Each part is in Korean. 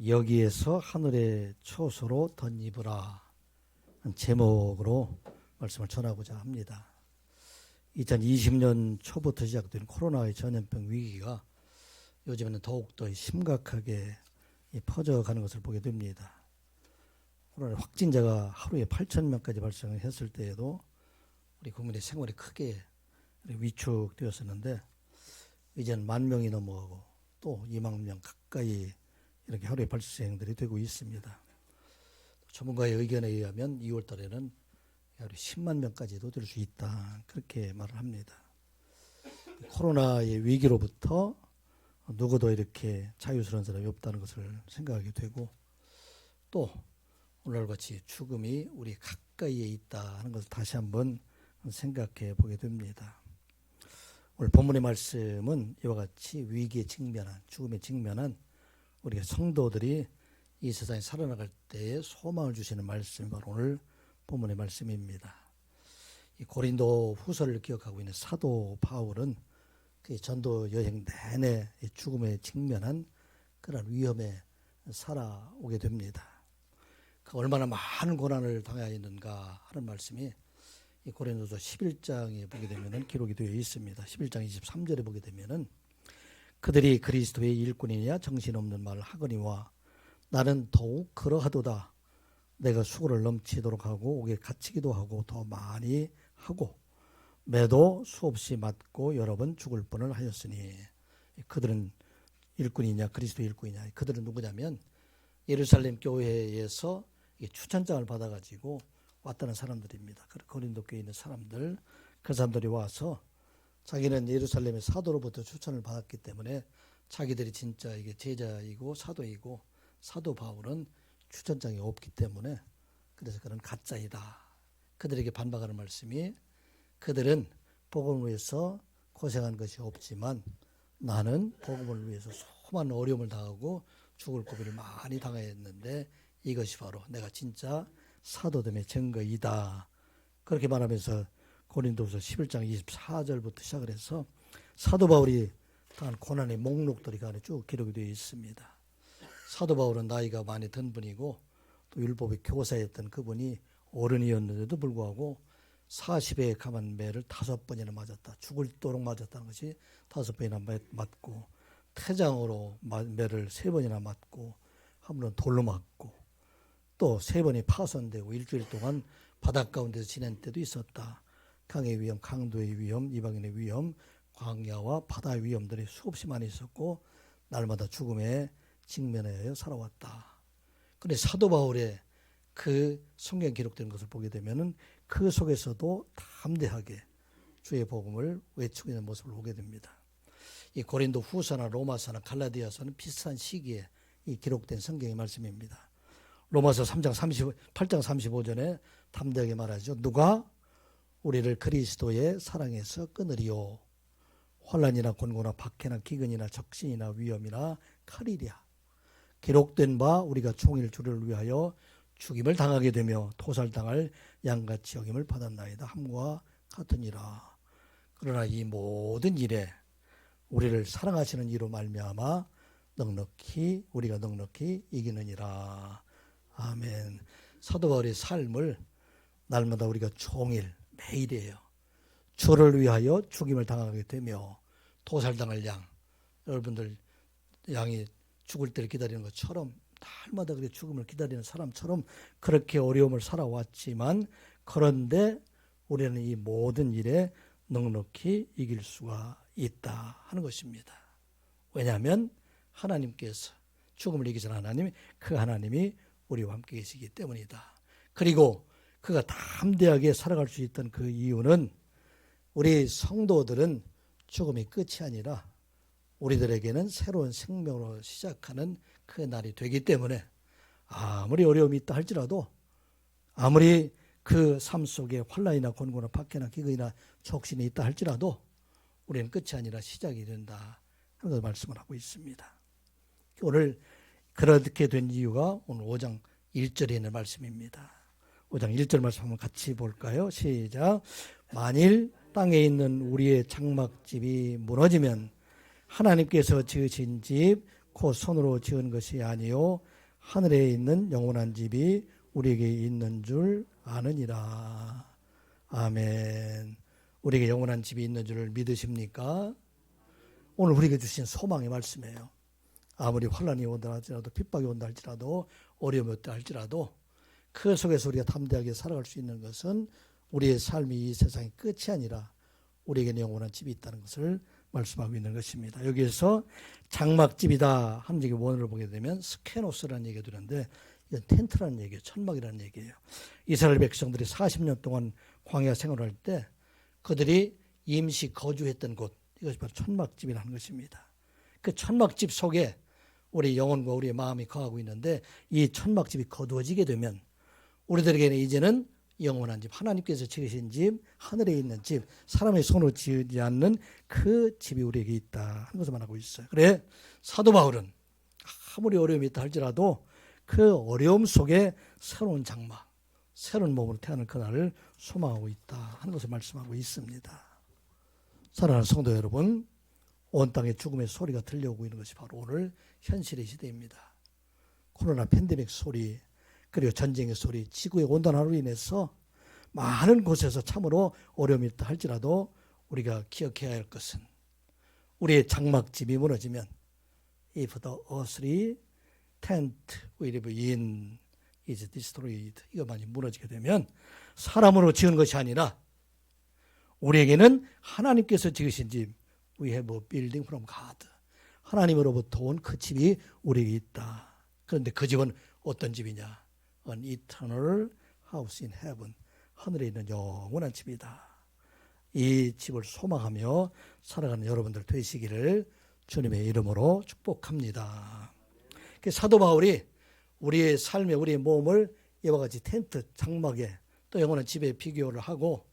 여기에서 하늘의 초소로 덧입으라 제목으로 말씀을 전하고자 합니다. 2020년 초부터 시작된 코로나의 전염병 위기가 요즘에는 더욱더 심각하게 퍼져가는 것을 보게 됩니다. 코로나 확진자가 하루에 8,000명까지 발생했을 때에도 우리 국민의 생활이 크게 위축되었었는데 이제는 10,000명이 넘어가고 또 2만 명 가까이 이렇게 하루에 발생들이 되고 있습니다. 전문가의 의견에 의하면 2월 달에는 하루에 10만 명까지도 될 수 있다. 그렇게 말을 합니다. 코로나의 위기로부터 누구도 이렇게 자유스러운 사람이 없다는 것을 생각하게 되고 또 오늘같이 죽음이 우리 가까이에 있다 하는 것을 다시 한번 생각해 보게 됩니다. 오늘 본문의 말씀은 이와 같이 위기에 직면한, 죽음에 직면한 우리가 성도들이 이 세상에 살아나갈 때에 소망을 주시는 말씀이 바로 오늘 본문의 말씀입니다. 이 고린도 후서를 기억하고 있는 사도 바울은 그 전도 여행 내내 죽음에 직면한 그런 위험에 살아오게 됩니다. 그 얼마나 많은 고난을 당하였는가 하는 말씀이 이 고린도서 11장에 보게 되면은 기록이 되어 있습니다. 11장 23절에 보게 되면은 그들이 그리스도의 일꾼이냐 정신없는 말을 하거니와 나는 더욱 그러하도다. 내가 수고를 넘치도록 하고 옥에 갇히기도 하고 더 많이 하고 매도 수없이 맞고 여러 번 죽을 뻔을 하였으니 그들은 일꾼이냐 그리스도 일꾼이냐 그들은 누구냐면 예루살렘 교회에서 추천장을 받아가지고 왔다는 사람들입니다. 고린도 교회에 있는 사람들, 그 사람들이 와서 자기는 예루살렘의 사도로부터 추천을 받았기 때문에 자기들이 진짜 이게 제자이고 사도이고 사도 바울은 추천장이 없기 때문에 그래서 그런 가짜이다. 그들에게 반박하는 말씀이 그들은 복음을 위해서 고생한 것이 없지만 나는 복음을 위해서 수많은 어려움을 당하고 죽을 고비를 많이 당했는데 이것이 바로 내가 진짜 사도됨의 증거이다. 그렇게 말하면서 고린도서 11장 24절부터 시작을 해서 사도 바울이 당한 고난의 목록들이 그 안에 쭉 기록이 되어 있습니다. 사도 바울은 나이가 많이 든 분이고 또 율법의 교사였던 그분이 어른이었는데도 불구하고 40에 감한 매를 5번이나 맞았다. 죽을도록 맞았다는 것이 5번이나 맞고 태장으로 매를 3번이나 맞고 한 번은 돌로 맞고 또 3번이 파손되고 일주일 동안 바닷 가운데서 지낸 때도 있었다. 강의 위험, 강도의 위험, 이방인의 위험, 광야와 바다의 위험들이 수없이 많이 있었고 날마다 죽음에 직면하여 살아왔다. 그런데 사도 바울의 그 성경 기록된 것을 보게 되면은 그 속에서도 담대하게 주의 복음을 외치고 있는 모습을 보게 됩니다. 이 고린도 후서나 로마서나 갈라디아서는 비슷한 시기에 이 기록된 성경의 말씀입니다. 로마서 8장 35절에 담대하게 말하죠. 누가 우리를 그리스도의 사랑에서 끊으리요. 환난이나 곤고나 박해나 기근이나 적신이나 위험이나 칼이랴. 기록된 바 우리가 종일 주를 위하여 죽임을 당하게 되며 토살당할 양같이 여김을 받았나이다. 함과 같으니라. 그러나 이 모든 일에 우리를 사랑하시는 이로 말미암아 우리가 넉넉히 이기느니라. 아멘. 사도 바울의 삶을 날마다 우리가 종일 매일이에요. 주를 위하여 죽임을 당하게 되며 도살당할 양, 여러분들 양이 죽을 때를 기다리는 것처럼 날마다 그렇게 죽음을 기다리는 사람처럼 그렇게 어려움을 살아왔지만 그런데 우리는 이 모든 일에 넉넉히 이길 수가 있다 하는 것입니다. 왜냐하면 하나님께서 죽음을 이기신 하나님이 그 하나님이 우리와 함께 계시기 때문이다. 그리고 그가 담대하게 살아갈 수 있던 그 이유는 우리 성도들은 죽음이 끝이 아니라 우리들에게는 새로운 생명으로 시작하는 그 날이 되기 때문에 아무리 어려움이 있다 할지라도 아무리 그 삶 속에 환난이나 곤고나 박해나 기근이나 적신이 있다 할지라도 우리는 끝이 아니라 시작이 된다 하는 말씀을 하고 있습니다. 오늘 그렇게 된 이유가 오늘 5장 1절에 있는 말씀입니다. 5장 1절 말씀 한번 같이 볼까요? 시작. 만일 땅에 있는 우리의 장막집이 무너지면 하나님께서 지으신 집 곧 손으로 지은 것이 아니요 하늘에 있는 영원한 집이 우리에게 있는 줄 아느니라. 아멘. 우리에게 영원한 집이 있는 줄 믿으십니까? 오늘 우리에게 주신 소망의 말씀이에요. 아무리 환난이 온다 할지라도, 핍박이 온다 할지라도, 어려움이 온다 할지라도 그 속에서 우리가 담대하게 살아갈 수 있는 것은 우리의 삶이 이 세상의 끝이 아니라 우리에게는 영원한 집이 있다는 것을 말씀하고 있는 것입니다. 여기에서 장막집이다 하는 얘기 원어를 보게 되면 스케노스라는 얘기가 되는데, 이건 텐트라는 얘기예요. 천막이라는 얘기예요. 이스라엘 백성들이 40년 동안 광야 생활할 때 그들이 임시 거주했던 곳, 이것이 바로 천막집이라는 것입니다. 그 천막집 속에 우리 영혼과 우리의 마음이 거하고 있는데, 이 천막집이 거두어지게 되면 우리들에게는 이제는 영원한 집, 하나님께서 지으신 집, 하늘에 있는 집, 사람의 손으로 지으지 않는 그 집이 우리에게 있다 하는 것을 말하고 있어요. 그래 사도 바울은 아무리 어려움이 있다 할지라도 그 어려움 속에 새로운 장막, 새로운 몸으로 태어날 그날을 소망하고 있다 하는 것을 말씀하고 있습니다. 사랑하는 성도 여러분, 온 땅에 죽음의 소리가 들려오고 있는 것이 바로 오늘 현실의 시대입니다. 코로나 팬데믹 소리, 그리고 전쟁의 소리, 지구의 온난화로 인해서 많은 곳에서 참으로 어려움이 있다 할지라도 우리가 기억해야 할 것은, 우리의 장막집이 무너지면 if the earthly tent we live in is destroyed, 이것만이 무너지게 되면 사람으로 지은 것이 아니라 우리에게는 하나님께서 지으신 집, we have a building from God, 하나님으로부터 온 그 집이 우리에게 있다. 그런데 그 집은 어떤 집이냐? An eternal house in heaven, 하늘에 있는 영원한 집이다. 이 집을 소망하며 살아가는 여러분들 되시기를 주님의 이름으로 축복합니다. 사도 바울이 우리의 삶에 우리의 몸을 이와 같이 텐트, 장막에 또 영원한 집에 비교를 하고,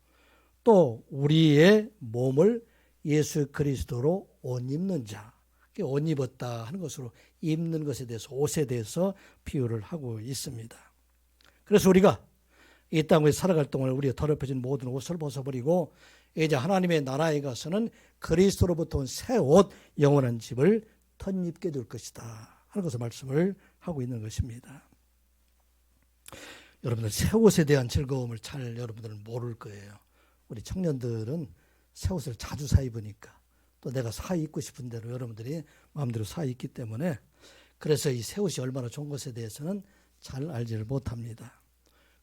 또 우리의 몸을 예수 그리스도로 옷 입는 자, 옷 입었다 하는 것으로 입는 것에 대해서, 옷에 대해서 비유를 하고 있습니다. 그래서 우리가 이 땅에 살아갈 동안 우리가 더럽혀진 모든 옷을 벗어버리고 이제 하나님의 나라에 가서는 그리스도로부터 온 새 옷, 영원한 집을 덧입게 될 것이다 하는 것을 말씀을 하고 있는 것입니다. 여러분들 새 옷에 대한 즐거움을 잘 여러분들은 모를 거예요. 우리 청년들은 새 옷을 자주 사 입으니까, 또 내가 사 입고 싶은 대로 여러분들이 마음대로 사 입기 때문에, 그래서 이 새 옷이 얼마나 좋은 것에 대해서는 잘 알지를 못합니다.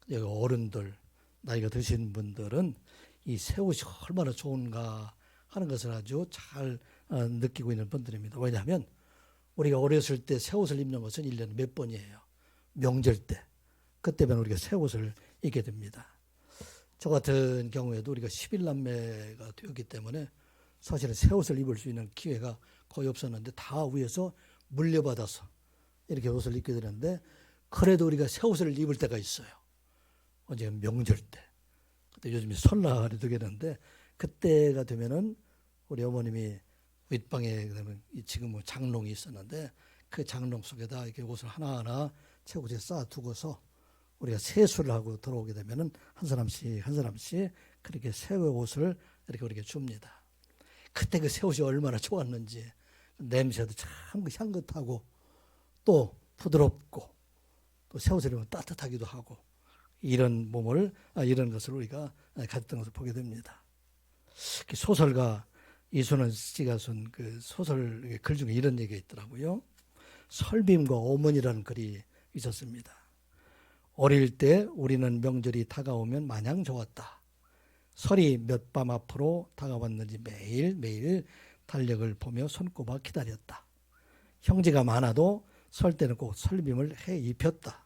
여기 어른들, 나이가 드신 분들은 이 새 옷이 얼마나 좋은가 하는 것을 아주 잘 느끼고 있는 분들입니다. 왜냐하면 우리가 어렸을 때 새 옷을 입는 것은 1년에 몇 번이에요. 명절 때. 그때면 우리가 새 옷을 입게 됩니다. 저 같은 경우에도 우리가 11남매가 되었기 때문에 사실은 새 옷을 입을 수 있는 기회가 거의 없었는데, 다 위에서 물려받아서 이렇게 옷을 입게 되는데, 그래도 우리가 새 옷을 입을 때가 있어요. 언제 명절 때. 그때 요즘에 설날이 되겠는데, 그때가 되면은 우리 어머님이 윗방에 지금 뭐 장롱이 있었는데, 그 장롱 속에다 이렇게 옷을 하나하나 채우고 쌓아두고서 우리가 세수를 하고 들어오게 되면은 한 사람씩 한 사람씩 그렇게 새 옷을 이렇게 우리에게 줍니다. 그때 그 새 옷이 얼마나 좋았는지, 냄새도 참 향긋하고 또 부드럽고, 또 새 옷을 입으면 따뜻하기도 하고, 이런 몸을, 이런 것을 우리가 가졌던 것을 보게 됩니다. 소설가 이순원 씨가 쓴 그 소설 글 중에 이런 얘기가 있더라고요. 설빔과 어머니라는 글이 있었습니다. 어릴 때 우리는 명절이 다가오면 마냥 좋았다. 설이 몇 밤 앞으로 다가왔는지 매일매일 달력을 보며 손꼽아 기다렸다. 형제가 많아도 설 때는 꼭 설빔을 해 입혔다.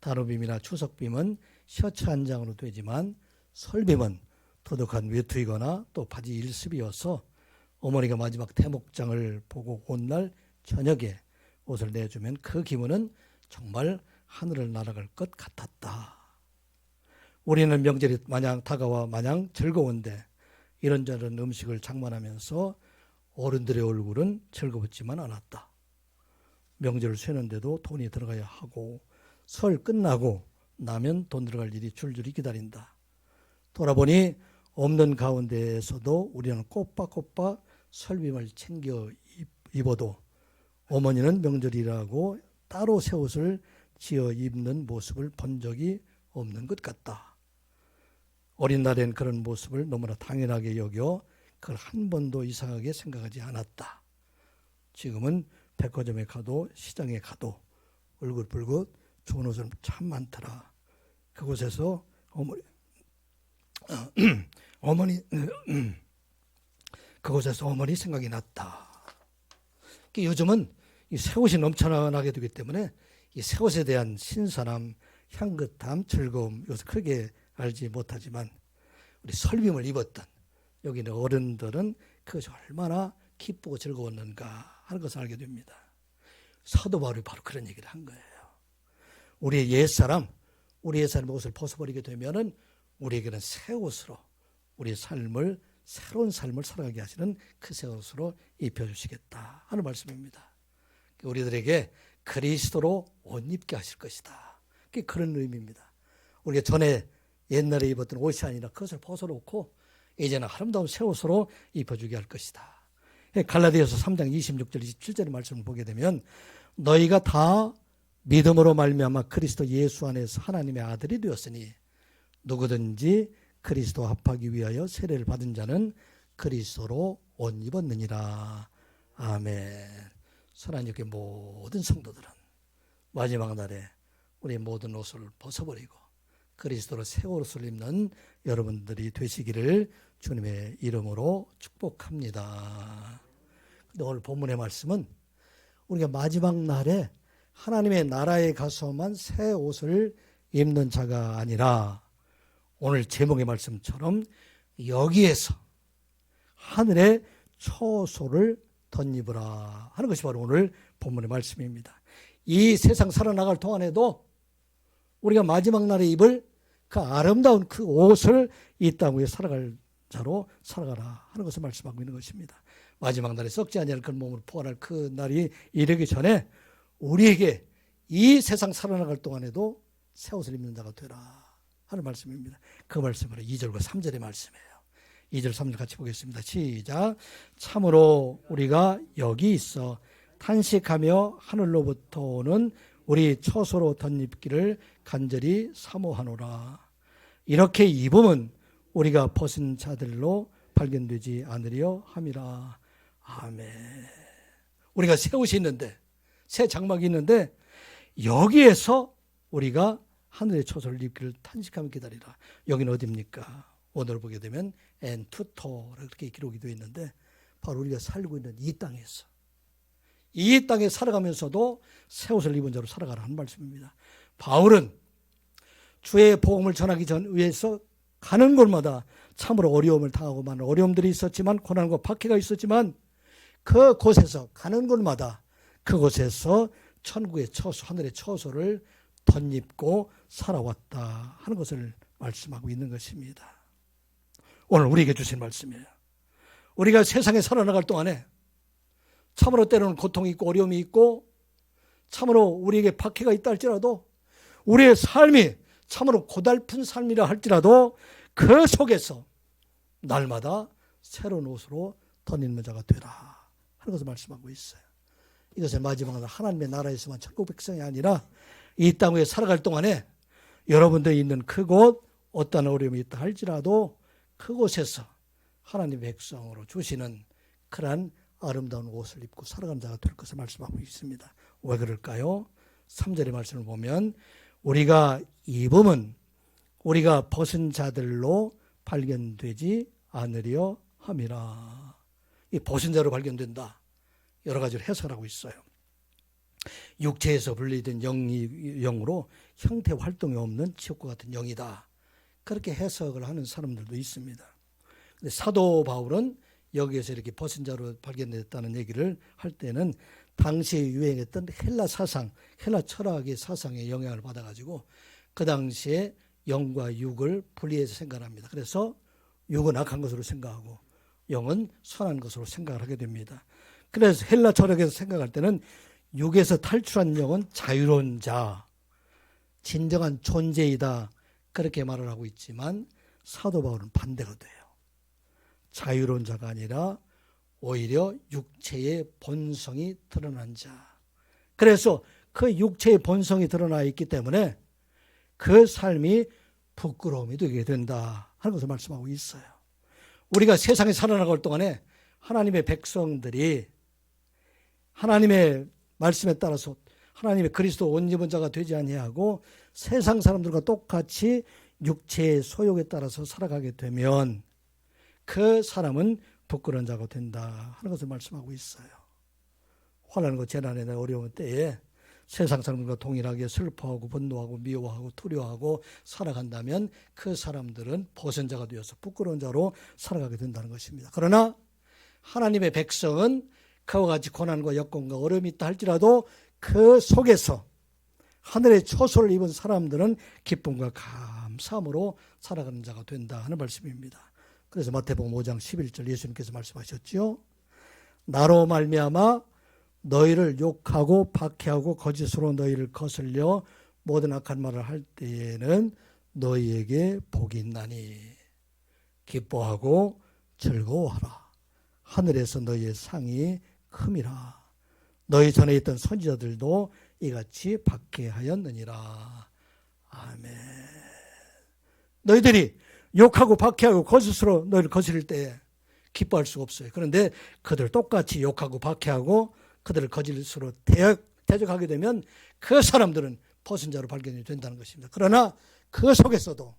다루빔이나 추석빔은 셔츠 한 장으로 되지만 설빔은 도둑한 외투이거나 또 바지 일습이어서 어머니가 마지막 대목장을 보고 온 날 저녁에 옷을 내주면 그 기분은 정말 하늘을 날아갈 것 같았다. 우리는 명절이 마냥 다가와 마냥 즐거운데 이런저런 음식을 장만하면서 어른들의 얼굴은 즐겁지만 않았다. 명절을 쇠는데도 돈이 들어가야 하고, 설 끝나고 나면 돈 들어갈 일이 줄줄이 기다린다. 돌아보니 없는 가운데에서도 우리는 꼬박꼬박 설빔을 챙겨 입어도 어머니는 명절이라고 따로 새 옷을 지어 입는 모습을 본 적이 없는 것 같다. 어린 날엔 그런 모습을 너무나 당연하게 여겨 그걸 한 번도 이상하게 생각하지 않았다. 지금은 백화점에 가도 시장에 가도 얼굴붉은 좋은 옷은 참 많더라. 그곳에서 그곳에서 어머니 생각이 났다. 요즘은 이 새 옷이 넘쳐나게 되기 때문에 이 새 옷에 대한 신선함, 향긋함, 즐거움 이것을 크게 알지 못하지만 우리 설빔을 입었던 여기 있는 어른들은 그것이 얼마나 기쁘고 즐거웠는가 하는 것을 알게 됩니다. 사도 바울이 바로 그런 얘기를 한 거예요. 우리의 옛사람의 옷을 벗어버리게 되면은 우리에게는 새 옷으로 우리의 삶을 새로운 삶을 살아가게 하시는 그 새 옷으로 입혀주시겠다 하는 말씀입니다. 우리들에게 그리스도로 옷 입게 하실 것이다. 그런 의미입니다. 우리가 전에 옛날에 입었던 옷이 아니라 그것을 벗어놓고 이제는 아름다운 새 옷으로 입혀주게 할 것이다. 갈라디아서 3장 26절 27절의 말씀을 보게 되면 너희가 다 믿음으로 말미암아 그리스도 예수 안에서 하나님의 아들이 되었으니 누구든지 그리스도 합하기 위하여 세례를 받은 자는 그리스도로 옷 입었느니라. 아멘. 사랑하는 교회 모든 성도들은 마지막 날에 우리 모든 옷을 벗어버리고 그리스도로 새 옷을 입는 여러분들이 되시기를 주님의 이름으로 축복합니다. 근데 오늘 본문의 말씀은 우리가 마지막 날에 하나님의 나라에 가서만 새 옷을 입는 자가 아니라 오늘 제목의 말씀처럼 여기에서 하늘의 처소를 덧입으라 하는 것이 바로 오늘 본문의 말씀입니다. 이 세상 살아나갈 동안에도 우리가 마지막 날에 입을 그 아름다운 그 옷을 이 땅 위에 살아갈 자로 살아가라 하는 것을 말씀하고 있는 것입니다. 마지막 날에 썩지 아니할 그 몸으로 부활할 그 날이 이르기 전에 우리에게 이 세상 살아나갈 동안에도 새 옷을 입는 자가 되라 하는 말씀입니다. 그 말씀으로 2절과 3절의 말씀이에요. 2절 3절 같이 보겠습니다. 시작. 참으로 우리가 여기 있어 탄식하며 하늘로부터 오는 우리 처소로 덧입기를 간절히 사모하노라. 이렇게 입으면 우리가 벗은 자들로 발견되지 않으려 함이라. 아멘. 우리가 새 옷이 있는데 새 장막이 있는데 여기에서 우리가 하늘의 처소를 입기를 탄식하며 기다리라. 여기는 어디입니까? 오늘 보게 되면 엔투토라 그렇게 기록이 되어 있는데 바로 우리가 살고 있는 이 땅에서 이 땅에 살아가면서도 새 옷을 입은 자로 살아가라는 말씀입니다. 바울은 주의 복음을 전하기 위해서 가는 곳마다 참으로 어려움을 당하고 많은 어려움들이 있었지만 고난과 박해가 있었지만 그곳에서 가는 곳마다 그곳에서 천국의 처소, 하늘의 처소를 덧입고 살아왔다 하는 것을 말씀하고 있는 것입니다. 오늘 우리에게 주신 말씀이에요. 우리가 세상에 살아나갈 동안에 참으로 때로는 고통이 있고 어려움이 있고 참으로 우리에게 박해가 있다 할지라도 우리의 삶이 참으로 고달픈 삶이라 할지라도 그 속에서 날마다 새로운 옷으로 덧입는 자가 되라 하는 것을 말씀하고 있어요. 이것을 마지막으로 하나님의 나라에서만 천국 백성이 아니라 이 땅 위에 살아갈 동안에 여러분들이 있는 그곳 어떠한 어려움이 있다 할지라도 그곳에서 하나님의 백성으로 주시는 그러한 아름다운 옷을 입고 살아가는 자가 될 것을 말씀하고 있습니다. 왜 그럴까요? 3절의 말씀을 보면 우리가 입으면 우리가 벗은 자들로 발견되지 않으려 함이라. 이 벗은 자로 발견된다. 여러 가지로 해석을 하고 있어요. 육체에서 분리된 영으로 형태 활동이 없는 지옥과 같은 영이다. 그렇게 해석을 하는 사람들도 있습니다. 근데 사도 바울은 여기에서 이렇게 벗은 자로 발견됐다는 얘기를 할 때는 당시에 유행했던 헬라 사상, 헬라 철학의 사상에 영향을 받아가지고 그 당시에 영과 육을 분리해서 생각합니다. 그래서 육은 악한 것으로 생각하고 영은 선한 것으로 생각을 하게 됩니다. 그래서 헬라 철학에서 생각할 때는 육에서 탈출한 영은 자유로운 자, 진정한 존재이다. 그렇게 말을 하고 있지만 사도 바울은 반대가 돼요. 자유로운 자가 아니라 오히려 육체의 본성이 드러난 자. 그래서 그 육체의 본성이 드러나 있기 때문에 그 삶이 부끄러움이 되게 된다 하는 것을 말씀하고 있어요. 우리가 세상에 살아나갈 동안에 하나님의 백성들이 하나님의 말씀에 따라서 하나님의 그리스도 옷 입은 자가 되지 아니하고 세상 사람들과 똑같이 육체의 소욕에 따라서 살아가게 되면 그 사람은 부끄러운 자가 된다 하는 것을 말씀하고 있어요. 환난과 재난의 어려운 때에 세상 사람들과 동일하게 슬퍼하고 분노하고 미워하고 두려워하고 살아간다면 그 사람들은 벗은 자가 되어서 부끄러운 자로 살아가게 된다는 것입니다. 그러나 하나님의 백성은 그와 같이 고난과 역경과 어려움이 있다 할지라도 그 속에서 하늘의 초소를 입은 사람들은 기쁨과 감사함으로 살아가는 자가 된다 하는 말씀입니다. 그래서 마태복음 5장 11절 예수님께서 말씀하셨죠. 나로 말미암아 너희를 욕하고 박해하고 거짓으로 너희를 거슬려 모든 악한 말을 할 때에는 너희에게 복이 있나니 기뻐하고 즐거워하라. 하늘에서 너희의 상이 큼이라. 너희 전에 있던 선지자들도 이같이 박해하였느니라. 아멘. 너희들이 욕하고 박해하고 거짓으로 너희를 거스릴 때 기뻐할 수가 없어요. 그런데 그들 똑같이 욕하고 박해하고 그들을 거짓으로 대적하게 되면 그 사람들은 벗은 자로 발견이 된다는 것입니다. 그러나 그 속에서도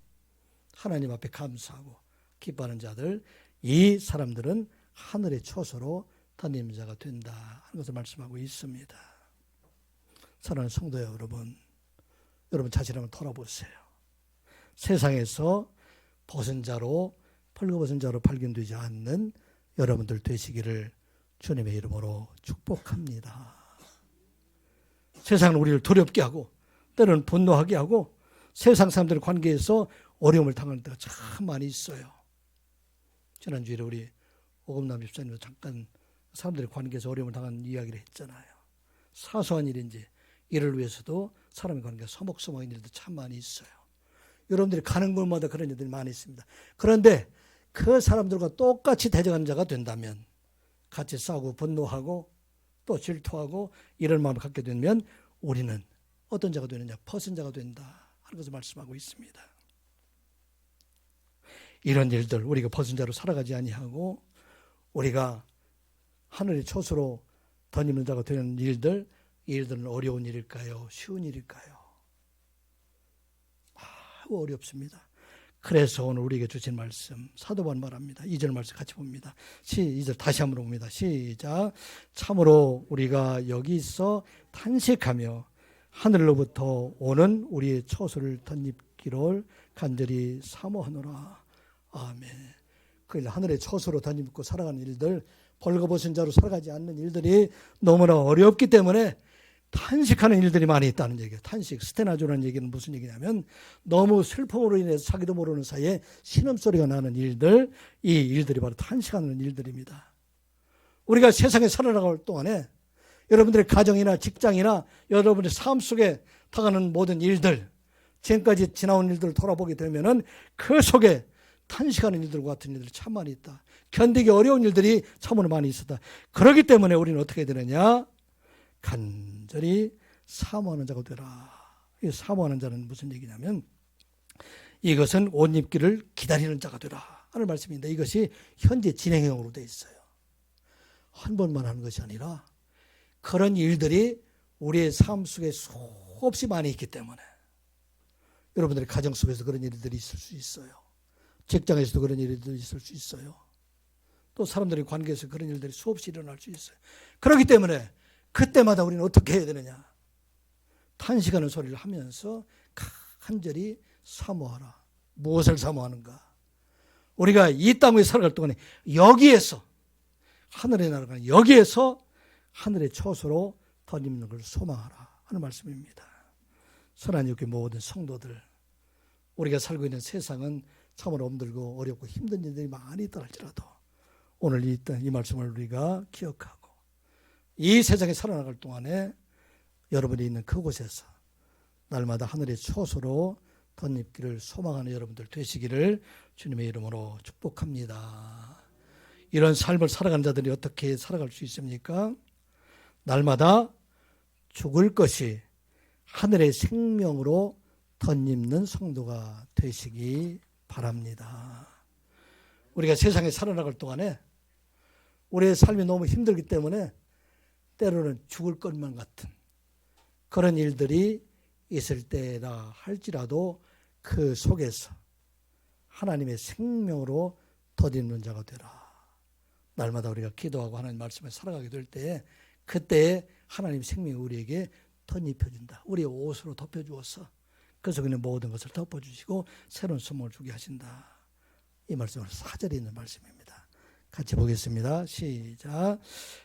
하나님 앞에 감사하고 기뻐하는 자들, 이 사람들은 하늘의 초소로 던지는 자가 된다 하는 것을 말씀하고 있습니다. 사랑하는 성도 여러분, 여러분 자신을 한번 돌아보세요. 세상에서 벗은 자로, 펄거벗은 자로 발견되지 않는 여러분들 되시기를 주님의 이름으로 축복합니다. 세상은 우리를 두렵게 하고 때로는 분노하게 하고 세상 사람들의 관계에서 어려움을 당하는 때가 참 많이 있어요. 지난주에 우리 오금남 집사님도 잠깐 사람들의 관계에서 어려움을 당하는 이야기를 했잖아요. 사소한 일인지 이를 위해서도 사람의 관계가 서먹서먹한 일도 참 많이 있어요. 여러분들이 가는 곳마다 그런 일들이 많이 있습니다. 그런데 그 사람들과 똑같이 대적하는 자가 된다면 같이 싸우고 분노하고 또 질투하고 이런 마음을 갖게 되면 우리는 어떤 자가 되느냐? 벗은 자가 된다 하는 것을 말씀하고 있습니다. 이런 일들 우리가 벗은 자로 살아가지 아니하고 우리가 하늘의 초소로 던지는 자가 되는 일들, 이 일들은 어려운 일일까요? 쉬운 일일까요? 아주 어렵습니다. 그래서 오늘 우리에게 주신 말씀 사도 바울 말합니다. 2절 말씀 같이 봅니다. 2절 다시 한번 봅니다. 시작. 참으로 우리가 여기서 탄식하며 하늘로부터 오는 우리의 초소를 덧입기를 간절히 사모하노라. 아멘. 그 하늘의 초소로 덧입고 살아가는 일들, 벌거벗은 자로 살아가지 않는 일들이 너무나 어렵기 때문에 탄식하는 일들이 많이 있다는 얘기예요. 탄식, 스테나조라는 얘기는 무슨 얘기냐면 너무 슬픔으로 인해서 자기도 모르는 사이에 신음소리가 나는 일들, 이 일들이 바로 탄식하는 일들입니다. 우리가 세상에 살아나갈 동안에 여러분들의 가정이나 직장이나 여러분의 삶 속에 다가는 모든 일들, 지금까지 지나온 일들을 돌아보게 되면은 그 속에 탄식하는 일들과 같은 일들이 참 많이 있다. 견디기 어려운 일들이 참으로 많이 있었다. 그렇기 때문에 우리는 어떻게 해야 되느냐? 간절히 사모하는 자가 되라. 이 사모하는 자는 무슨 얘기냐면 이것은 옷 입기를 기다리는 자가 되라 하는 말씀입니다. 이것이 현재 진행형으로 되어 있어요. 한 번만 하는 것이 아니라 그런 일들이 우리의 삶 속에 수없이 많이 있기 때문에 여러분들의 가정 속에서 그런 일들이 있을 수 있어요. 직장에서도 그런 일들이 있을 수 있어요. 또 사람들의 관계에서 그런 일들이 수없이 일어날 수 있어요. 그렇기 때문에 그때마다 우리는 어떻게 해야 되느냐? 탄식하는 소리를 하면서 간절히 사모하라. 무엇을 사모하는가? 우리가 이 땅 위에 살아갈 동안에 여기에서 하늘에 날아가는 여기에서 하늘의 초소로 덧입는 걸 소망하라 하는 말씀입니다. 선한 교회 모든 성도들, 우리가 살고 있는 세상은 참으로 힘들고 어렵고 힘든 일들이 많이 있다 할지라도 오늘 이 말씀을 우리가 기억하고 이 세상에 살아나갈 동안에 여러분이 있는 그곳에서 날마다 하늘의 초소로 덧입기를 소망하는 여러분들 되시기를 주님의 이름으로 축복합니다. 이런 삶을 살아가는 자들이 어떻게 살아갈 수 있습니까? 날마다 죽을 것이 하늘의 생명으로 덧입는 성도가 되시기 바랍니다. 우리가 세상에 살아나갈 동안에 우리의 삶이 너무 힘들기 때문에 때로는 죽을 것만 같은 그런 일들이 있을 때라 할지라도 그 속에서 하나님의 생명으로 덧입는 자가 되라. 날마다 우리가 기도하고 하나님 말씀에 살아가게 될 때에 그때에 하나님 생명이 우리에게 덧입혀준다. 우리의 옷으로 덮여주어서 그 속에 있는 모든 것을 덮어주시고 새로운 소망을 주게 하신다. 이 말씀은 4절에 있는 말씀입니다. 같이 보겠습니다. 시작.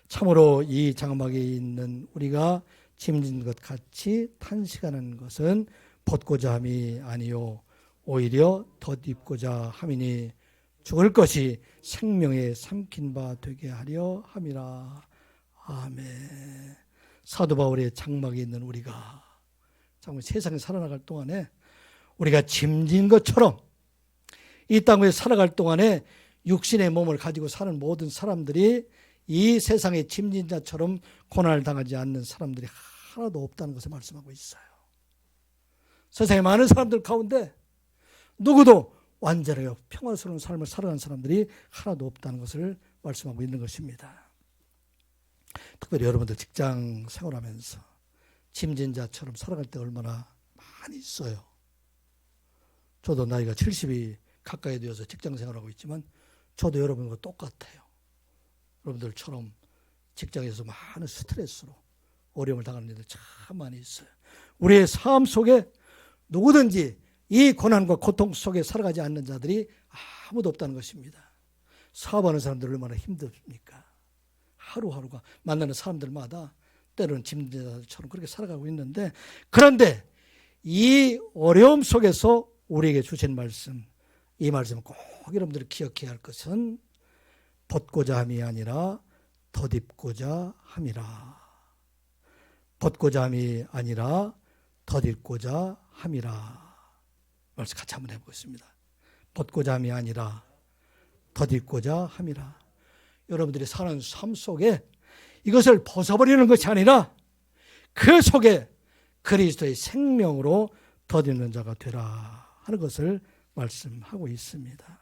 참으로 이 장막에 있는 우리가 짐진 것 같이 탄식하는 것은 벗고자 함이 아니요 오히려 덧입고자 함이니 죽을 것이 생명에 삼킨 바 되게 하려 함이라. 아멘. 사도 바울의 장막에 있는 우리가 정말 세상에 살아나갈 동안에 우리가 짐진 것처럼 이 땅에 살아갈 동안에 육신의 몸을 가지고 사는 모든 사람들이 이 세상의 짐진 자처럼 고난을 당하지 않는 사람들이 하나도 없다는 것을 말씀하고 있어요. 세상에 많은 사람들 가운데 누구도 완전하게 평화스러운 삶을 살아가는 사람들이 하나도 없다는 것을 말씀하고 있는 것입니다. 특별히 여러분들 직장 생활하면서 짐진 자처럼 살아갈 때 얼마나 많이 있어요. 저도 나이가 70이 가까이 되어서 직장 생활하고 있지만 저도 여러분과 똑같아요. 여러분들처럼 직장에서 많은 스트레스로 어려움을 당하는 일들 참 많이 있어요. 우리의 삶 속에 누구든지 이 고난과 고통 속에 살아가지 않는 자들이 아무도 없다는 것입니다. 사업하는 사람들 얼마나 힘듭니까? 하루하루가 만나는 사람들마다 때로는 짐자처럼 그렇게 살아가고 있는데, 그런데 이 어려움 속에서 우리에게 주신 말씀, 이 말씀은 꼭 여러분들이 기억해야 할 것은 벗고자 함이 아니라 덧입고자 함이라. 벗고자 함이 아니라 덧입고자 함이라. 말씀 같이 한번 해보겠습니다. 벗고자 함이 아니라 덧입고자 함이라. 여러분들이 사는 삶 속에 이것을 벗어버리는 것이 아니라 그 속에 그리스도의 생명으로 덧입는 자가 되라 하는 것을 말씀하고 있습니다.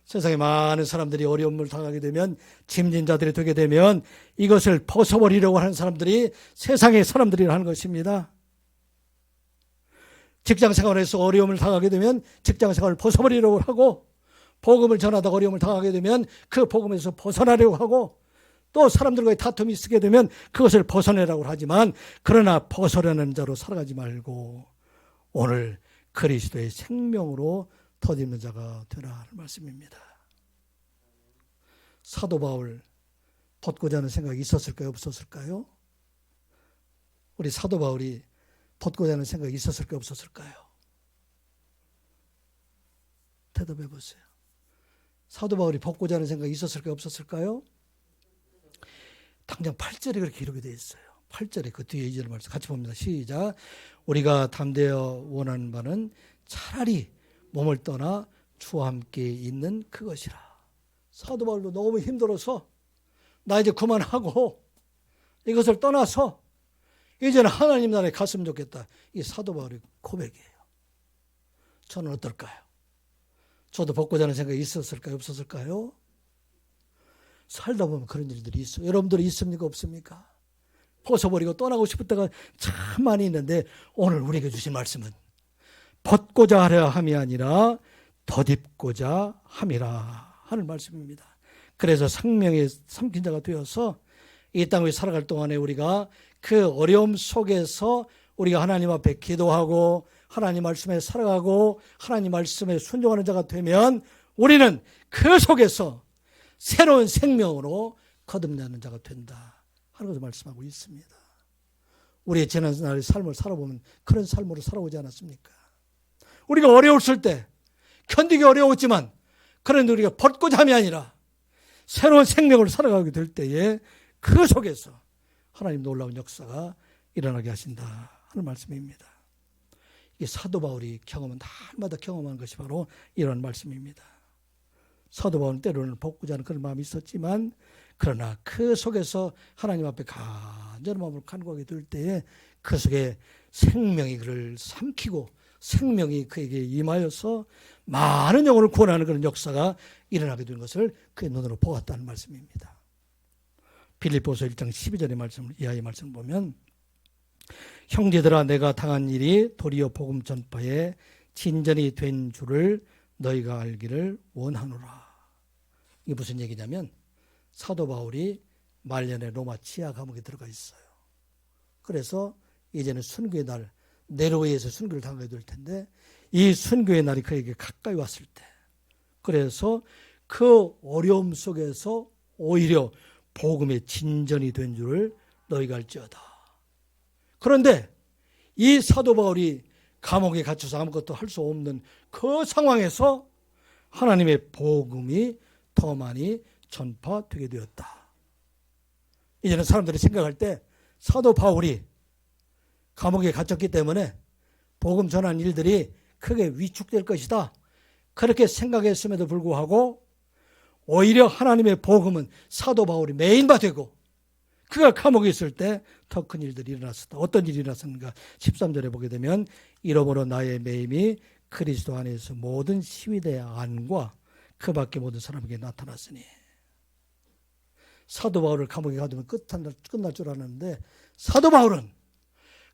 세상에 많은 사람들이 어려움을 당하게 되면, 짐진 자들이 되게 되면 이것을 벗어버리려고 하는 사람들이 세상의 사람들이라는 것입니다. 직장 생활에서 어려움을 당하게 되면 직장 생활을 벗어버리려고 하고, 복음을 전하다가 어려움을 당하게 되면 그 복음에서 벗어나려고 하고, 또 사람들과의 다툼이 있게 되면 그것을 벗어내라고 하지만, 그러나 벗어나는 자로 살아가지 말고 오늘 그리스도의 생명으로 덧입는 자가 되라 하는 말씀입니다. 사도 바울 벗고자 하는 생각이 있었을까요? 없었을까요? 우리 사도 바울이 벗고자 하는 생각이 있었을까요? 없었을까요? 대답해 보세요. 사도 바울이 벗고자 하는 생각이 있었을까요? 없었을까요? 당장 8절에 그렇게 기록이 되어 있어요. 8절에 그 뒤에 2절 말씀 같이 봅니다. 시작. 우리가 담대어 원하는 바는 차라리 몸을 떠나 주와 함께 있는 그것이라. 사도 바울도 너무 힘들어서 나 이제 그만하고 이것을 떠나서 이제는 하나님 나라에 갔으면 좋겠다. 이 사도 바울의 고백이에요. 저는 어떨까요? 저도 벗고자 하는 생각이 있었을까요? 없었을까요? 살다 보면 그런 일들이 있어요. 여러분들이 있습니까? 없습니까? 벗어버리고 떠나고 싶을 때가 참 많이 있는데, 오늘 우리에게 주신 말씀은 벗고자 하려 함이 아니라 덧입고자 함이라 하는 말씀입니다. 그래서 생명에 삼킨 자가 되어서 이 땅에 살아갈 동안에 우리가 그 어려움 속에서 우리가 하나님 앞에 기도하고 하나님 말씀에 살아가고 하나님 말씀에 순종하는 자가 되면 우리는 그 속에서 새로운 생명으로 거듭나는 자가 된다 하는 것을 말씀하고 있습니다. 우리의 지난날의 삶을 살아보면 그런 삶으로 살아오지 않았습니까? 우리가 어려웠을 때 견디기 어려웠지만, 그런데 우리가 벗고자 함이 아니라 새로운 생명을 살아가게 될 때에 그 속에서 하나님 놀라운 역사가 일어나게 하신다 하는 말씀입니다. 이 사도 바울이 경험은 날마다 경험하는 것이 바로 이런 말씀입니다. 사도 바울은 때로는 복구자 하는 그런 마음이 있었지만 그러나 그 속에서 하나님 앞에 간절한 마음으로 간구하게 될 때에 그 속에 생명이 그를 삼키고 생명이 그에게 임하여서 많은 영혼을 구원하는 그런 역사가 일어나게 된 것을 그의 눈으로 보았다는 말씀입니다. 빌립보서 1장 12절의 말씀, 이하의 말씀을 보면 형제들아 내가 당한 일이 도리어 복음 전파에 진전이 된 줄을 너희가 알기를 원하노라. 이게 무슨 얘기냐면 사도 바울이 말년에 로마 치하 감옥에 들어가 있어요. 그래서 이제는 순교의 날, 네로에서 순교를 당하게 될 텐데 이 순교의 날이 그에게 가까이 왔을 때 그래서 그 어려움 속에서 오히려 복음의 진전이 된 줄을 너희가 알지어다. 그런데 이 사도 바울이 감옥에 갇혀서 아무것도 할 수 없는 그 상황에서 하나님의 복음이 더 많이 전파되게 되었다. 이제는 사람들이 생각할 때 사도 바울이 감옥에 갇혔기 때문에 복음 전하는 일들이 크게 위축될 것이다. 그렇게 생각했음에도 불구하고 오히려 하나님의 복음은 사도 바울이 메인바 되고 그가 감옥에 있을 때 더 큰 일들이 일어났었다. 어떤 일이 일어났는가? 13절에 보게 되면 이러므로 나의 매임이 그리스도 안에서 모든 시위대 안과 그 밖에 모든 사람에게 나타났으니. 사도 바울을 감옥에 가두면 끝날 줄 알았는데 사도 바울은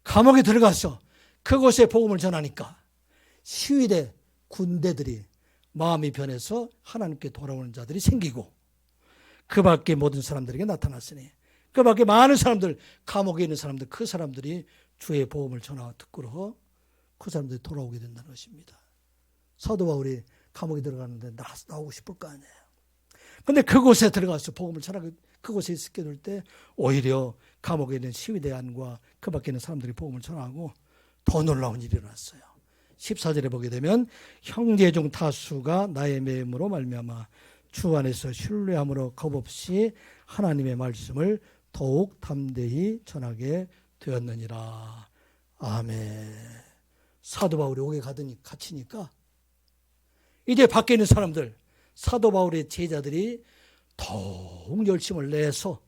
감옥에 들어가서 그곳에 복음을 전하니까 시위대 군대들이 마음이 변해서 하나님께 돌아오는 자들이 생기고 그 밖에 모든 사람들에게 나타났으니 그 밖에 많은 사람들, 감옥에 있는 사람들, 그 사람들이 주의 복음을 전하 듣고로 그 사람들이 돌아오게 된다는 것입니다. 사도 바울이 감옥에 들어가는데 나오고 싶을 거 아니에요. 근데 그곳에 들어가서 복음을 전하고 그곳에 있게 될 때 오히려 감옥에 있는 시위대 안과 그 밖에 있는 사람들이 복음을 전하고 더 놀라운 일이 일어났어요. 14절에 보게 되면 형제 중 다수가 나의 매임으로 말미암아 주 안에서 신뢰함으로 겁없이 하나님의 말씀을 더욱 담대히 전하게 되었느니라. 아멘. 사도 바울이 옥에 갇히니까 이제 밖에 있는 사람들, 사도 바울의 제자들이 더욱 열심을 내서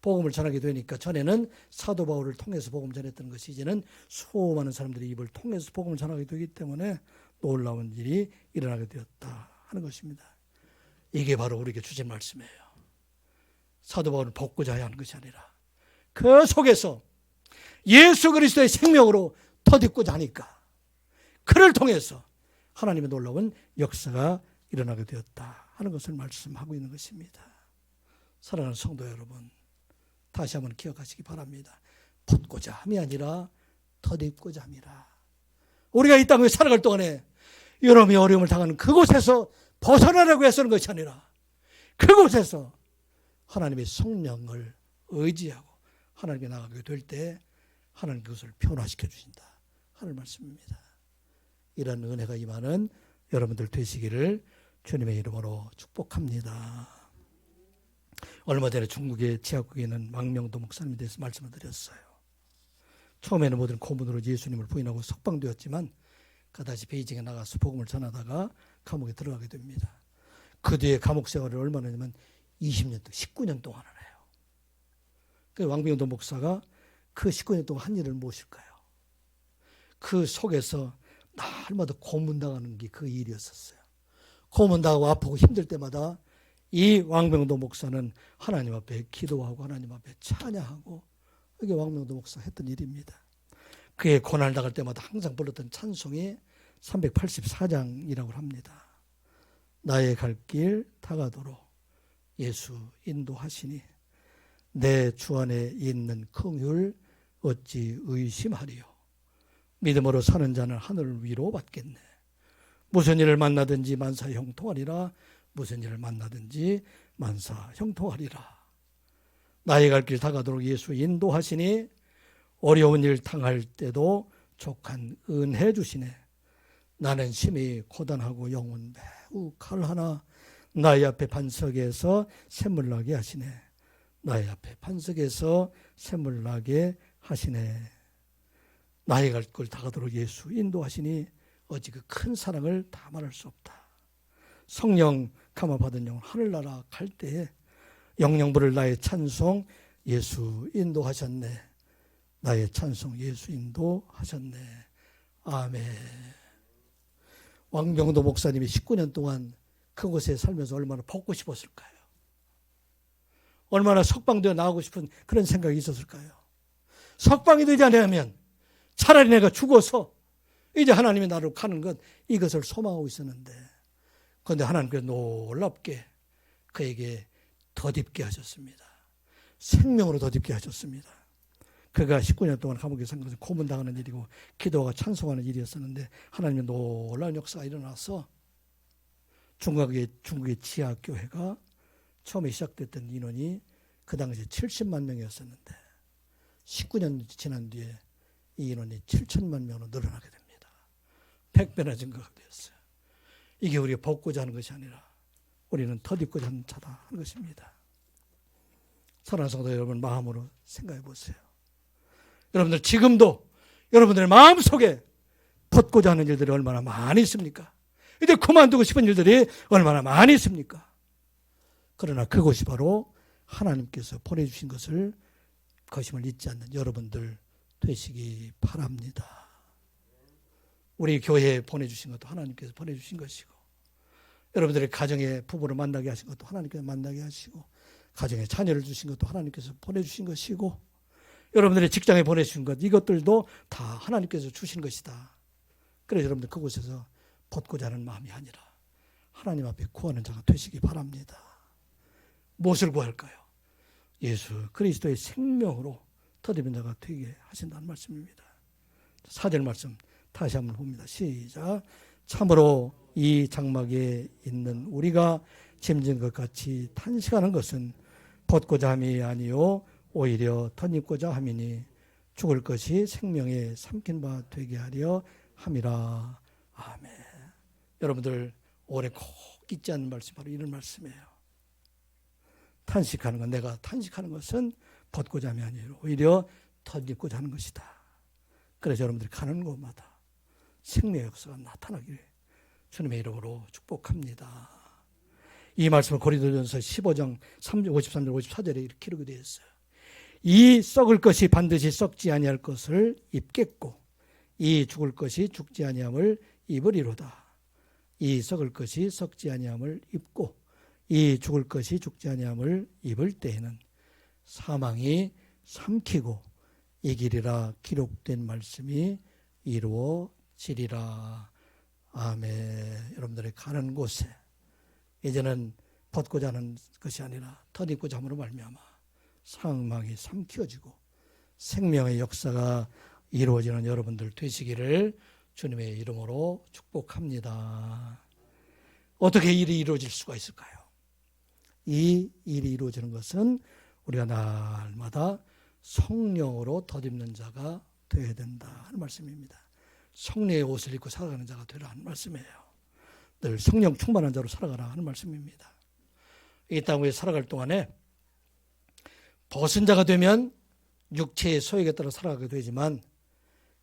복음을 전하게 되니까 전에는 사도 바울을 통해서 복음 전했던 것이 이제는 수많은 사람들이 입을 통해서 복음을 전하게 되기 때문에 놀라운 일이 일어나게 되었다 하는 것입니다. 이게 바로 우리에게 주신 말씀이에요. 사도 바울을 복구자 하는 것이 아니라 그 속에서 예수 그리스도의 생명으로 터딛고자 하니까 그를 통해서 하나님의 놀라운 역사가 일어나게 되었다 하는 것을 말씀하고 있는 것입니다. 사랑하는 성도 여러분, 다시 한번 기억하시기 바랍니다. 붙고자 함이 아니라 터딛고자 함이라. 우리가 이 땅에 살아갈 동안에 여러분이 어려움을 당하는 그곳에서 벗어나라고 해서는 것이 아니라 그곳에서 하나님의 성령을 의지하고 하나님께 나가게 될 때 하나님 그것을 변화시켜 주신다 하는 말씀입니다. 이런 은혜가 임하는 여러분들 되시기를 주님의 이름으로 축복합니다. 얼마 전에 중국의 지하국에 있는 망명도 목사님에 대해서 말씀을 드렸어요. 처음에는 모든 고문으로 예수님을 부인하고 석방되었지만 그다시 베이징에 나가서 복음을 전하다가 감옥에 들어가게 됩니다. 그 뒤에 감옥 생활을 얼마나 했냐면 20년, 19년 동안을 해요. 그 왕병도 목사가 그 19년 동안 한 일을 무엇일까요? 그 속에서 날마다 고문당하는 게 그 일이었었어요. 고문당하고 아프고 힘들 때마다 이 왕병도 목사는 하나님 앞에 기도하고 하나님 앞에 찬양하고 이게 왕병도 목사가 했던 일입니다. 그의 고난을 당할 때마다 항상 불렀던 찬송이 384장이라고 합니다. 나의 갈 길 다가도록 예수 인도하시니 내 주 안에 있는 긍휼 어찌 의심하리요. 믿음으로 사는 자는 하늘 위로 받겠네. 무슨 일을 만나든지 만사 형통하리라. 무슨 일을 만나든지 만사 형통하리라. 나의 갈 길 다가도록 예수 인도하시니 어려운 일 당할 때도 족한 은혜 주시네. 나는 심히 고단하고 영혼 매우 칼하나 나의 앞에 반석에서 샘물 나게 하시네. 나의 앞에 반석에서 샘물 나게 하시네. 나의 갈 길 다가도록 예수 인도하시니 어찌 그 큰 사랑을 다 말할 수 없다. 성령 감화 받은 영혼 하늘나라 갈 때에 영영 부를 나의 찬송 예수 인도하셨네. 나의 찬송 예수 인도하셨네. 아멘. 왕병도 목사님이 19년 동안 그곳에 살면서 얼마나 벗고 싶었을까요? 얼마나 석방되어 나오고 싶은 그런 생각이 있었을까요? 석방이 되지 않으면 차라리 내가 죽어서 이제 하나님이 나를 가는 것, 이것을 소망하고 있었는데, 그런데 하나님께서 놀랍게 그에게 덧입게 하셨습니다. 생명으로 덧입게 하셨습니다. 그가 19년 동안 감옥에 산 것은 고문당하는 일이고 기도가 찬송하는 일이었었는데, 하나님의 놀라운 역사가 일어나서 중국의 지하교회가 처음에 시작됐던 인원이 그 당시에 70만 명이었었는데 19년 지난 뒤에 이 인원이 7천만 명으로 늘어나게 됩니다. 100배나 증가가 되었어요. 이게 우리가 벗고자 하는 것이 아니라 우리는 덧입고자 하는 자다 하는 것입니다. 사랑하는 성도 여러분, 마음으로 생각해 보세요. 여러분들 지금도 여러분들의 마음속에 벗고자 하는 일들이 얼마나 많이 있습니까? 이제 그만두고 싶은 일들이 얼마나 많이 있습니까? 그러나 그것이 바로 하나님께서 보내주신 것임을 잊지 않는 여러분들 되시기 바랍니다. 우리 교회에 보내주신 것도 하나님께서 보내주신 것이고, 여러분들의 가정에 부부를 만나게 하신 것도 하나님께서 만나게 하시고, 가정에 자녀를 주신 것도 하나님께서 보내주신 것이고, 여러분들의 직장에 보내주신 것, 이것들도 다 하나님께서 주신 것이다. 그래서 여러분들 그곳에서 벗고자 하는 마음이 아니라 하나님 앞에 구하는 자가 되시기 바랍니다. 무엇을 구할까요? 예수 그리스도의 생명으로 덧입은 자가 되게 하신다는 말씀입니다. 4절 말씀 다시 한번 봅니다. 시작. 참으로 이 장막에 있는 우리가 짐진 것 같이 탄식하는 것은 벗고자 함이 아니요 오히려 덧입고자 함이니 죽을 것이 생명에 삼킨 바 되게 하려 함이라. 아멘. 여러분들 오래 꼭 잊지 않는 말씀이 바로 이런 말씀이에요. 탄식하는 것, 내가 탄식하는 것은 벗고자 함이 아니라 오히려 덧입고자 하는 것이다. 그래서 여러분들이 가는 곳마다 생명의 역사가 나타나기를 주님의 이름으로 축복합니다. 이 말씀을 고린도전서 15장 53절 54절에 이렇게 기록이 되어 있어요. 이 썩을 것이 반드시 썩지 아니할 것을 입겠고 이 죽을 것이 죽지 아니함을 입으리로다. 이 썩을 것이 썩지 아니함을 입고 이 죽을 것이 죽지 아니함을 입을 때에는 사망이 삼키고 이기리라 기록된 말씀이 이루어지리라. 아멘. 여러분들의 가는 곳에 이제는 벗고자 하는 것이 아니라 덧입고자 함으로 말미암아 사망이 삼켜지고 생명의 역사가 이루어지는 여러분들 되시기를 주님의 이름으로 축복합니다. 어떻게 일이 이루어질 수가 있을까요? 이 일이 이루어지는 것은 우리가 날마다 성령으로 덧입는 자가 되어야 된다 하는 말씀입니다. 성령의 옷을 입고 살아가는 자가 되라 하는 말씀이에요. 늘 성령 충만한 자로 살아가라 하는 말씀입니다. 이 땅 위에 살아갈 동안에 벗은 자가 되면 육체의 소욕에 따라 살아가게 되지만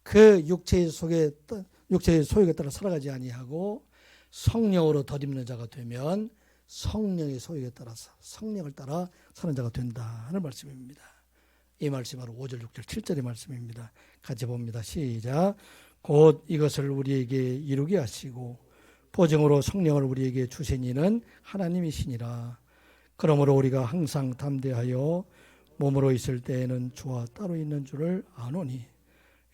그 육체의 소욕에 따라 살아가지 아니하고 성령으로 덧입는 자가 되면 성령의 소욕에 따라서 성령을 따라 사는 자가 된다 하는 말씀입니다. 이 말씀이 바로 5절, 6절, 7절의 말씀입니다. 같이 봅니다. 시작. 곧 이것을 우리에게 이루게 하시고 보증으로 성령을 우리에게 주신 이는 하나님이시니라. 그러므로 우리가 항상 담대하여 몸으로 있을 때에는 주와 따로 있는 줄을 아노니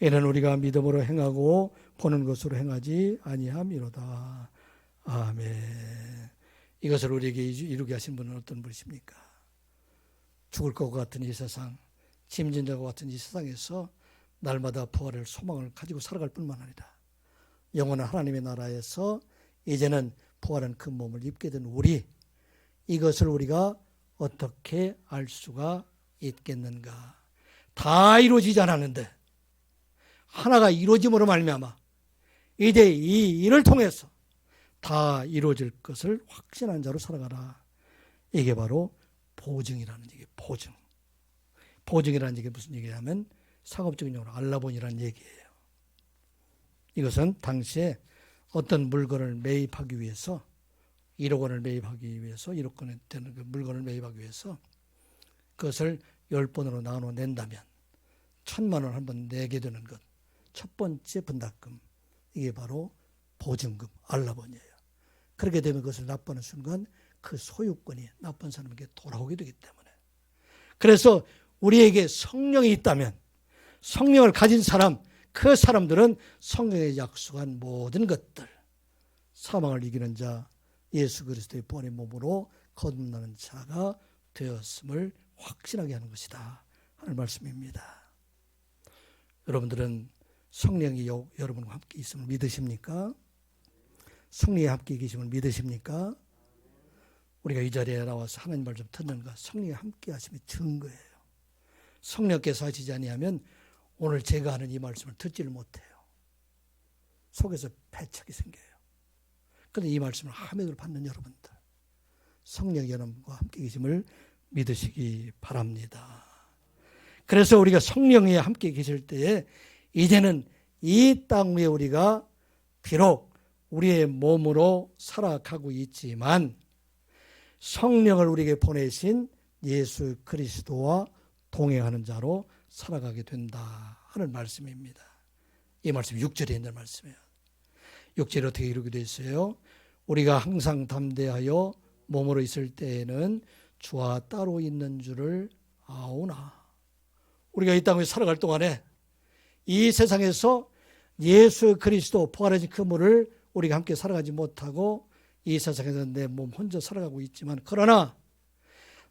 이는 우리가 믿음으로 행하고 보는 것으로 행하지 아니함이로다. 아멘. 이것을 우리에게 이루게 하신 분은 어떤 분이십니까? 죽을 것 같은 이 세상, 짐진 자와 같은 이 세상에서 날마다 부활을 소망을 가지고 살아갈 뿐만 아니라 영원한 하나님의 나라에서 이제는 부활한 그 몸을 입게 된 우리, 이것을 우리가 어떻게 알 수가 있겠는가? 다 이루어지지 않았는데 하나가 이루어짐으로 말미암아 이제 이 일을 통해서 다 이루어질 것을 확신한 자로 살아가라. 이게 바로 보증이라는 얘기예요. 보증. 보증이라는 얘기가 무슨 얘기냐면 상업적인 용어로 알라본이라는 얘기예요. 이것은 당시에 어떤 물건을 매입하기 위해서 1억 원을 매입하기 위해서 1억 원에 되는 그 물건을 매입하기 위해서 그것을 10번으로 나눠 낸다면 1,000만 원 한번 내게 되는 것. 첫 번째 분담금. 이게 바로 보증금, 알라본이에요. 그렇게 되면 그것을 납부하는 순간 그 소유권이 나쁜 사람에게 돌아오게 되기 때문에. 그래서 우리에게 성령이 있다면 성령을 가진 사람, 그 사람들은 성령에 약속한 모든 것들, 사망을 이기는 자, 예수 그리스도의 본의 몸으로 거듭나는 자가 되었음을 확신하게 하는 것이다 하는 말씀입니다. 여러분들은 성령이 여러분과 함께 있음을 믿으십니까? 성령이 함께 계심을 믿으십니까? 우리가 이 자리에 나와서 하나님 말 좀 듣는 것, 성령이 함께 하심의 증거예요. 성령께서 하시지 아니하면 오늘 제가 하는 이 말씀을 듣지를 못해요. 속에서 패착이 생겨요. 그런데 이 말씀을 함액을 받는 여러분들, 성령 여러분과 함께 계심을 믿으시기 바랍니다. 그래서 우리가 성령이 함께 계실 때에 이제는 이 땅 위에 우리가 비록 우리의 몸으로 살아가고 있지만 성령을 우리에게 보내신 예수 그리스도와 동행하는 자로 살아가게 된다 하는 말씀입니다. 이 말씀 6절에 있는 말씀이에요. 6절에 어떻게 이루게 되어 있어요? 우리가 항상 담대하여 몸으로 있을 때에는 주와 따로 있는 줄을 아오나. 우리가 이 땅에 살아갈 동안에 이 세상에서 예수 그리스도 부활하신 그분을 우리가 함께 살아가지 못하고 이 세상에서 내 몸 혼자 살아가고 있지만, 그러나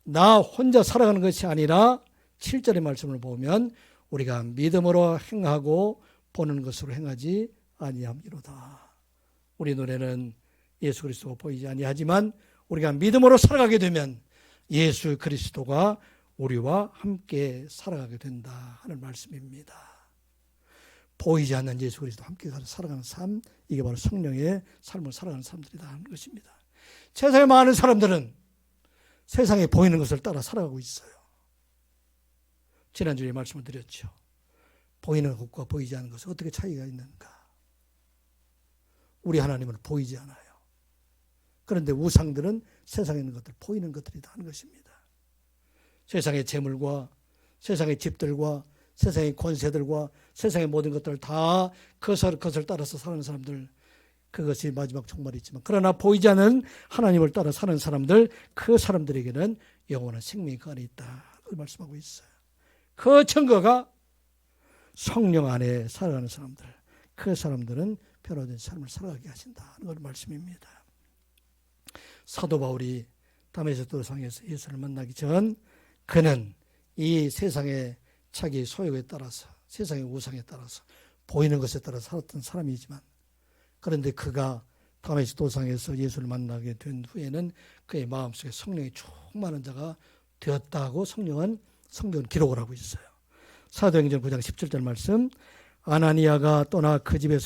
나 혼자 살아가는 것이 아니라 7절의 말씀을 보면 우리가 믿음으로 행하고 보는 것으로 행하지 아니함이로다. 우리 눈에는 예수 그리스도가 보이지 아니하지만 우리가 믿음으로 살아가게 되면 예수 그리스도가 우리와 함께 살아가게 된다 하는 말씀입니다. 보이지 않는 예수 그리스도와 함께 살아가는 삶, 이게 바로 성령의 삶을 살아가는 사람들이다 하는 것입니다. 세상에 많은 사람들은 세상에 보이는 것을 따라 살아가고 있어요. 지난주에 말씀을 드렸죠. 보이는 것과 보이지 않는 것은 어떻게 차이가 있는가? 우리 하나님은 보이지 않아요. 그런데 우상들은 세상에 있는 것들, 보이는 것들이다 하는 것입니다. 세상의 재물과 세상의 집들과 세상의 권세들과 세상의 모든 것들을 다 그것을 따라서 사는 사람들, 그것이 마지막 종말이지만, 그러나 보이지 않는 하나님을 따라 사는 사람들, 그 사람들에게는 영원한 생명이 그 안에 있다 말씀하고 있어요. 그 증거가 성령 안에 살아가는 사람들, 그 사람들은 변화된 삶을 살아가게 하신다는 걸 말씀입니다. 사도 바울이 다메섹 도상에서 예수를 만나기 전 그는 이 세상의 자기 소욕에 따라서, 세상의 우상에 따라서, 보이는 것에 따라 살았던 사람이지만, 그런데 그가 다메섹 도상에서 예수를 만나게 된 후에는 그의 마음속에 성령이 충만한 자가 되었다고 성경은 기록을 하고 있어요. 사도행전 9장 17절 말씀, 아나니아가 떠나 그 집에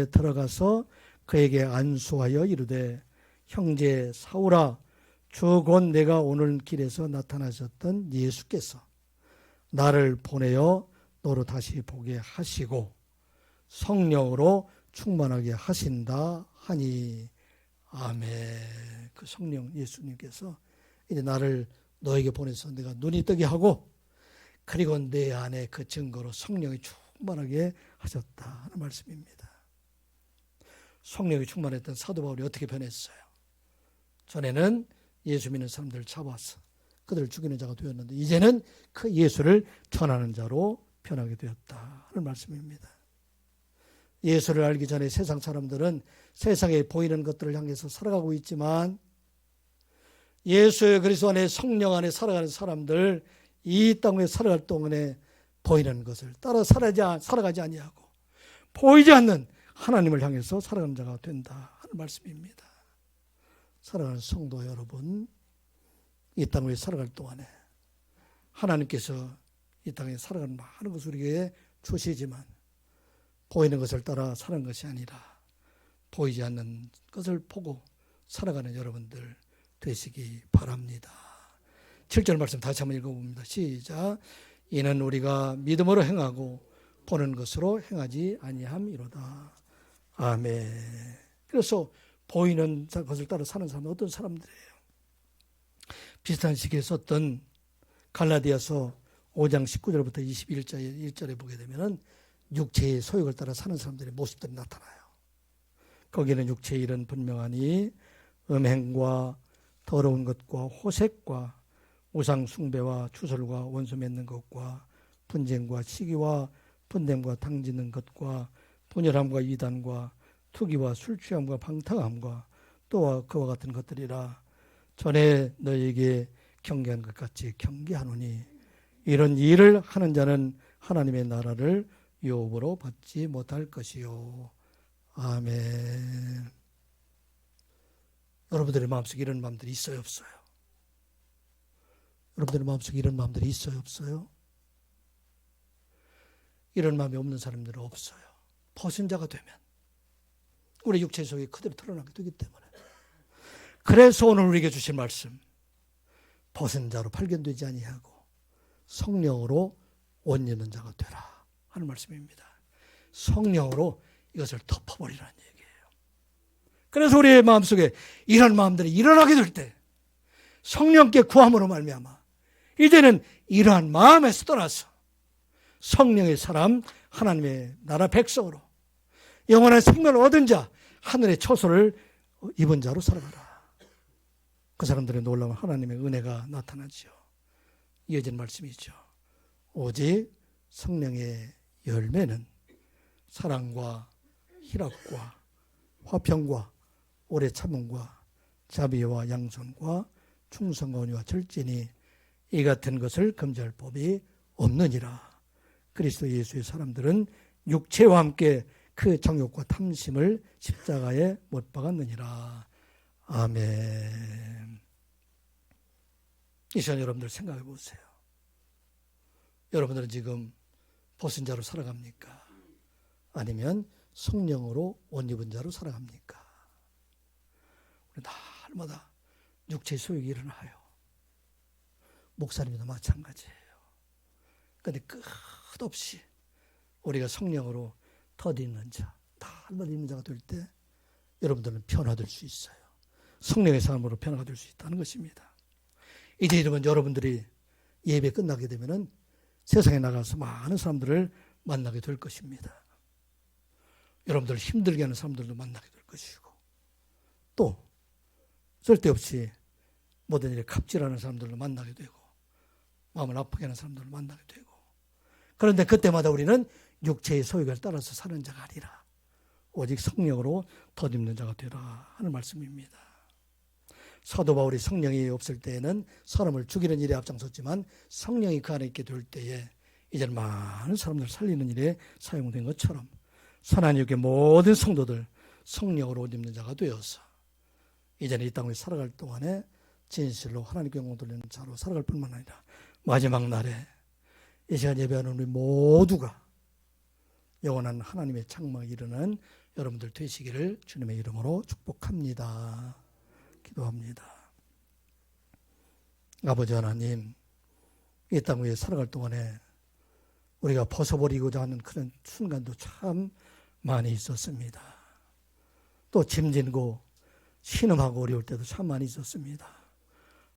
들어가서 그에게 안수하여 이르되, 형제 사울아, 주 곧 내가 오는 길에서 나타나셨던 예수께서 나를 보내어 너로 다시 보게 하시고 성령으로 충만하게 하신다 하니. 아멘. 그 성령 예수님께서 이제 나를 너에게 보내서 내가 눈이 뜨게 하고, 그리고 내 안에 그 증거로 성령이 충만하게 하셨다 하는 말씀입니다. 성령이 충만했던 사도 바울이 어떻게 변했어요? 전에는 예수 믿는 사람들을 잡아서 그들을 죽이는 자가 되었는데, 이제는 그 예수를 전하는 자로 변하게 되었다 하는 말씀입니다. 예수를 알기 전에 세상 사람들은 세상에 보이는 것들을 향해서 살아가고 있지만, 예수 그리스도 안에 성령 안에 살아가는 사람들, 이 땅에 살아갈 동안에 보이는 것을 따라 살아가지 아니하고 보이지 않는 하나님을 향해서 살아가는 자가 된다 하는 말씀입니다. 사랑하는 성도 여러분, 이 땅 위에 살아갈 동안에 하나님께서 이 땅에 살아가는 많은 것을 우리에게 주시지만, 보이는 것을 따라 사는 것이 아니라 보이지 않는 것을 보고 살아가는 여러분들 되시기 바랍니다. 7절 말씀 다시 한번 읽어봅니다. 시작. 이는 우리가 믿음으로 행하고 보는 것으로 행하지 아니함이로다. 아멘. 그래서 보이는 것을 따라 사는 사람은 어떤 사람들이에요? 비슷한 시기에 썼던 갈라디아서 5장 19절부터 21절에 보게 되면은 육체의 소욕을 따라 사는 사람들의 모습들이 나타나요. 거기는 육체의 일은 분명하니 음행과 더러운 것과 호색과 우상 숭배와 추설과 원수 맺는 것과 분쟁과 시기와 분냄과 당짓는 것과 분열함과 이단과 투기와 술 취함과 방탕함과 또 그와 같은 것들이라. 전에 너희에게 경계한 것 같이 경계하노니 이런 일을 하는 자는 하나님의 나라를 유업으로 받지 못할 것이요. 아멘. 여러분들의 마음속에 이런 마음들이 있어요, 없어요? 여러분들의 마음속에 이런 마음들이 있어요, 없어요? 이런 마음이 없는 사람들은 없어요. 벗은 자가 되면 우리 육체 속에 그대로 드러나게 되기 때문에. 그래서 오늘 우리에게 주신 말씀, 벗은 자로 발견되지 아니하고 성령으로 옷 입는 자가 되라 하는 말씀입니다. 성령으로 이것을 덮어버리라는 얘기예요. 그래서 우리의 마음속에 이런 마음들이 일어나게 될 때 성령께 구함으로 말미암아 이제는 이러한 마음에서 떠나서 성령의 사람, 하나님의 나라 백성으로 영원한 생명을 얻은 자, 하늘의 처소를 입은 자로 살아가라. 그 사람들의 놀라운 하나님의 은혜가 나타나죠. 이어진 말씀이죠. 오직 성령의 열매는 사랑과 희락과 화평과 오래 참음과 자비와 양선과 충성과 온유와 절제니 이 같은 것을 금지할 법이 없느니라. 그리스도 예수의 사람들은 육체와 함께 그 정욕과 탐심을 십자가에 못 박았느니라. 아멘. 이 시간 여러분들 생각해 보세요. 여러분들은 지금 벗은 자로 살아갑니까? 아니면 성령으로 옷 입은 자로 살아갑니까? 우리 날마다 육체의 소욕이 일어나요. 목사님도 마찬가지예요. 그런데 끝없이 우리가 성령으로 덧입는 자, 날마다 입는 자가 될 때 여러분들은 변화될 수 있어요. 성령의 삶으로 변화가 될 수 있다는 것입니다. 이제 이러면 여러분들이 예배 끝나게 되면은 세상에 나가서 많은 사람들을 만나게 될 것입니다. 여러분들 힘들게 하는 사람들도 만나게 될 것이고, 또 쓸데없이 모든 일에 갑질하는 사람들도 만나게 되고, 마음을 아프게 하는 사람들도 만나게 되고, 그런데 그때마다 우리는 육체의 소욕을 따라서 사는 자가 아니라 오직 성령으로 덧입는 자가 되라 하는 말씀입니다. 사도 바울이 성령이 없을 때에는 사람을 죽이는 일에 앞장섰지만 성령이 그 안에 있게 될 때에 이제는 많은 사람들을 살리는 일에 사용된 것처럼 하나님의 모든 성도들 성령으로 옷 입는 자가 되어서 이제는 이 땅을 살아갈 동안에 진실로 하나님께 영광 돌리는 자로 살아갈 뿐만 아니라 마지막 날에 이 시간 예배하는 우리 모두가 영원한 하나님의 창망이 일어나는 여러분들 되시기를 주님의 이름으로 축복합니다. 기도합니다. 아버지 하나님, 이 땅 위에 살아갈 동안에 우리가 벗어버리고자 하는 그런 순간도 참 많이 있었습니다. 또 짐진고 신음하고 어려울 때도 참 많이 있었습니다.